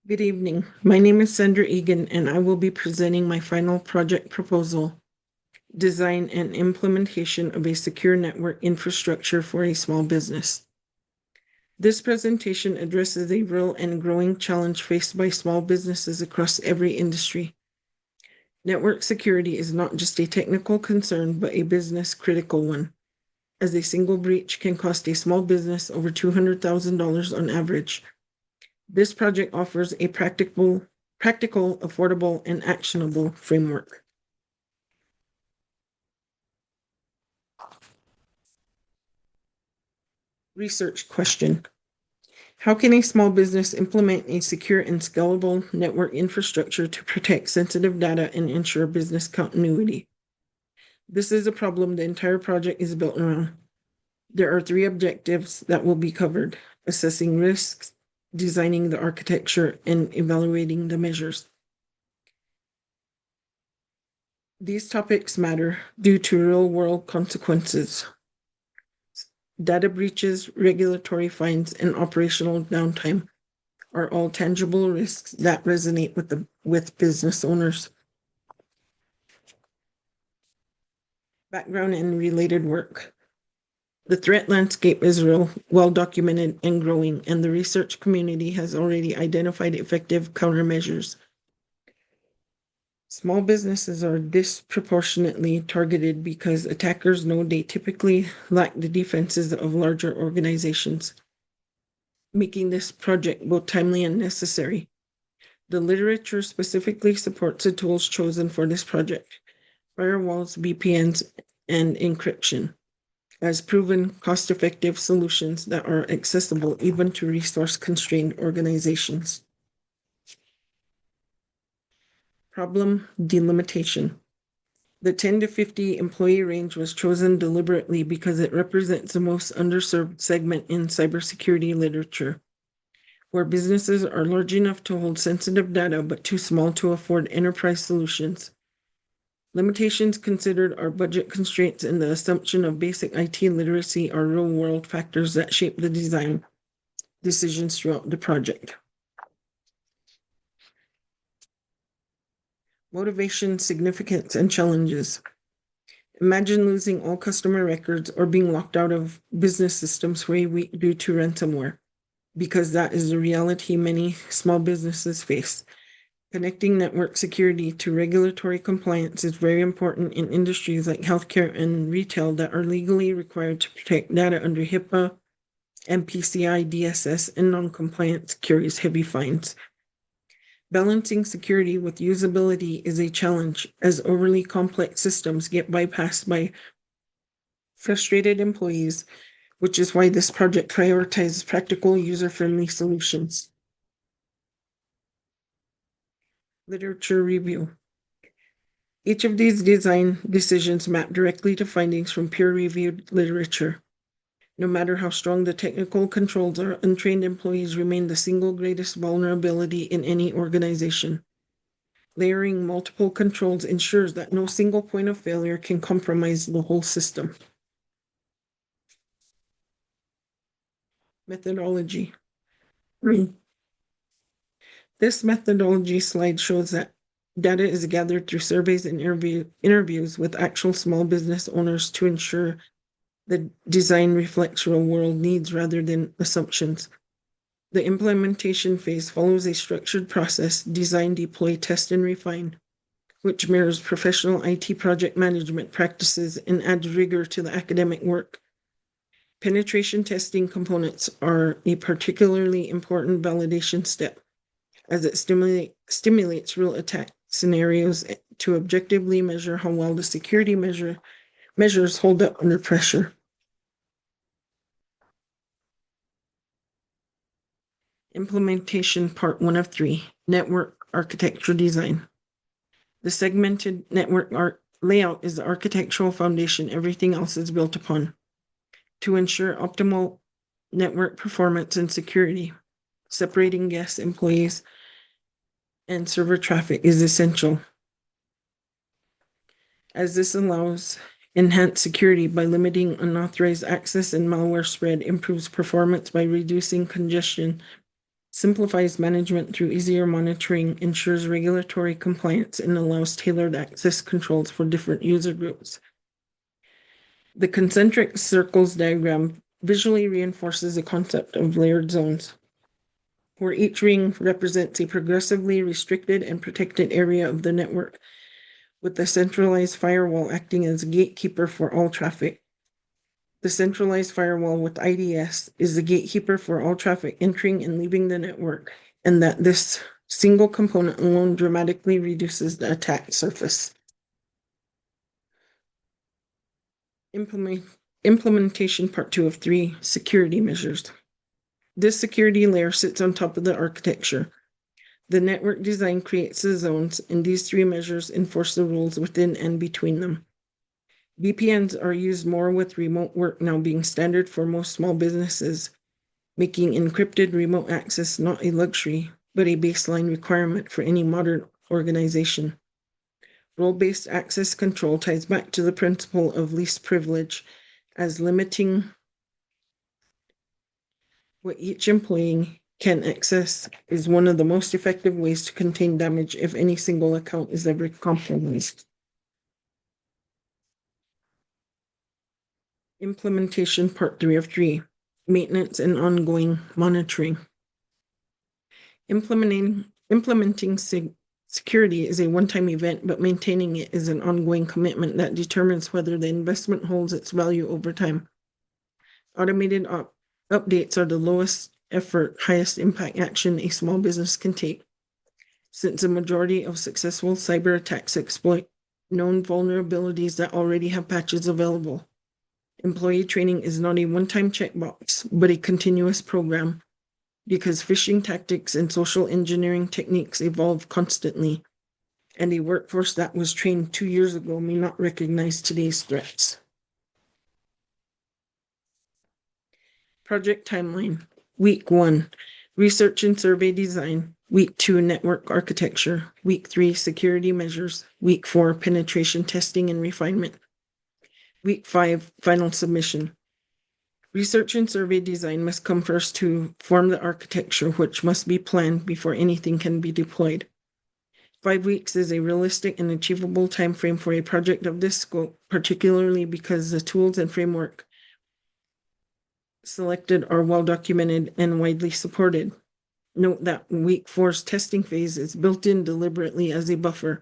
Good evening. My name is SEgan, and I will be presenting my final project proposal, design and implementation of a secure network infrastructure for a small business. This presentation addresses a real and growing challenge faced by small businesses across every industry. Network security is not just a technical concern, but a business critical one, as a single breach can cost a small business over $200,000 on average. This project offers a practical, affordable, and actionable framework. Research question. How can a small business implement a secure and scalable network infrastructure to protect sensitive data and ensure business continuity? This is a problem the entire project is built around. There are three objectives that will be covered: assessing risks, designing the architecture, and evaluating the measures. These topics matter due to real-world consequences. Data breaches, regulatory fines, and operational downtime are all tangible risks that resonate with business owners. Background and related work. The threat landscape is real, well documented, and growing, and the research community has already identified effective countermeasures. Small businesses are disproportionately targeted because attackers know they typically lack the defenses of larger organizations, making this project both timely and necessary. The literature specifically supports the tools chosen for this project: firewalls, VPNs, and encryption, as proven cost-effective solutions that are accessible even to resource-constrained organizations. Problem delimitation. The 10 to 50 employee range was chosen deliberately because it represents the most underserved segment in cybersecurity literature, where businesses are large enough to hold sensitive data but too small to afford enterprise solutions. Limitations considered are budget constraints and the assumption of basic IT literacy are real-world factors that shape the design decisions throughout the project. Motivation, significance, and challenges. Imagine losing all customer records or being locked out of business systems for a week due to ransomware, because that is the reality many small businesses face. Connecting network security to regulatory compliance is very important in industries like healthcare and retail that are legally required to protect data under HIPAA, MPCI, DSS, and non-compliance carries heavy fines. Balancing security with usability is a challenge, as overly complex systems get bypassed by frustrated employees, which is why this project prioritizes practical, user-friendly solutions. Literature review. Each of these design decisions map directly to findings from peer-reviewed literature. No matter how strong the technical controls are, untrained employees remain the single greatest vulnerability in any organization. Layering multiple controls ensures that no single point of failure can compromise the whole system. Methodology. This methodology slide shows that data is gathered through surveys and interviews with actual small business owners to ensure the design reflects real-world needs rather than assumptions. The implementation phase follows a structured process: design, deploy, test, and refine, which mirrors professional IT project management practices and adds rigor to the academic work. Penetration testing components are a particularly important validation step, as it stimulates real attack scenarios to objectively measure how well the security measures hold up under pressure. Implementation part 1 of 3, network architecture design. The segmented network layout is the architectural foundation everything else is built upon. To ensure optimal network performance and security, separating guests, employees, and server traffic is essential, as this allows enhanced security by limiting unauthorized access and malware spread, improves performance by reducing congestion, simplifies management through easier monitoring, ensures regulatory compliance, and allows tailored access controls for different user groups. The concentric circles diagram visually reinforces the concept of layered zones, where each ring represents a progressively restricted and protected area of the network, with the centralized firewall acting as a gatekeeper for all traffic. The centralized firewall with IDS is the gatekeeper for all traffic entering and leaving the network, and that this single component alone dramatically reduces the attack surface. Implementation part 2 of 3, security measures. This security layer sits on top of the architecture. The network design creates the zones, and these 3 measures enforce the rules within and between them. VPNs are used more with remote work now being standard for most small businesses, making encrypted remote access not a luxury, but a baseline requirement for any modern organization. Role-based access control ties back to the principle of least privilege, as limiting what each employee can access is one of the most effective ways to contain damage if any single account is ever compromised. Implementation part 3 of 3, maintenance and ongoing monitoring. Implementing security is a one-time event, but maintaining it is an ongoing commitment that determines whether the investment holds its value over time. Automated updates are the lowest effort, highest impact action a small business can take, since the majority of successful cyber attacks exploit known vulnerabilities that already have patches available. Employee training is not a one-time checkbox, but a continuous program, because phishing tactics and social engineering techniques evolve constantly, and a workforce that was trained 2 years ago may not recognize today's threats. Project timeline. Week 1, research and survey design. Week 2, network architecture. Week 3, security measures. Week 4, penetration testing and refinement. Week 5, final submission. Research and survey design must come first to form the architecture, which must be planned before anything can be deployed. 5 weeks is a realistic and achievable time frame for a project of this scope, particularly because the tools and framework selected are well documented and widely supported. Note that week 4's testing phase is built in deliberately as a buffer.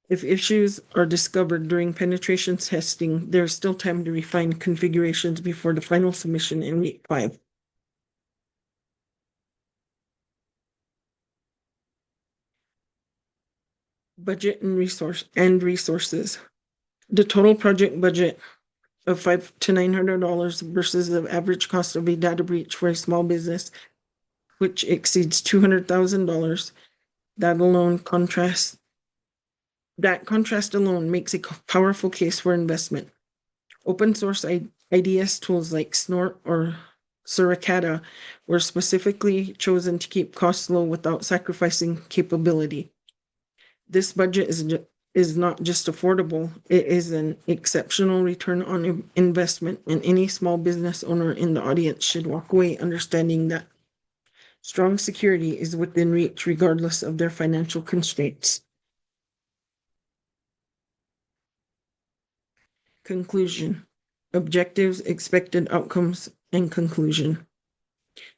If issues are discovered during penetration testing, there is still time to refine configurations before the final submission in week 5. Budget and resources. The total project budget of $500 to $900 versus the average cost of a data breach for a small business, which exceeds $200,000. That contrast alone makes a powerful case for investment. Open source IDS tools like Snort or Suricata were specifically chosen to keep costs low without sacrificing capability. This budget is not just affordable, it is an exceptional return on investment, and any small business owner in the audience should walk away understanding that strong security is within reach regardless of their financial constraints. Conclusion. Objectives, expected outcomes, and conclusion.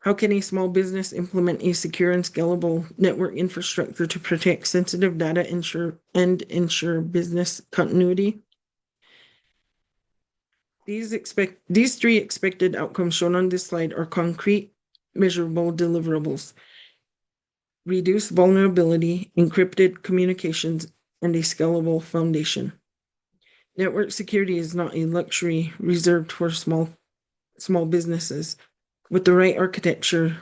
How can a small business implement a secure and scalable network infrastructure to protect sensitive data and ensure business continuity? These 3 expected outcomes shown on this slide are concrete, measurable deliverables. Reduce vulnerability, encrypted communications, and a scalable foundation. Network security is not a luxury reserved for small businesses. With the right architecture,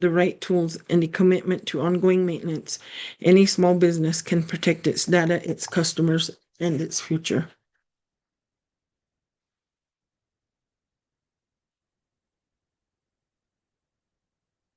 the right tools, and a commitment to ongoing maintenance, any small business can protect its data, its customers, and its future.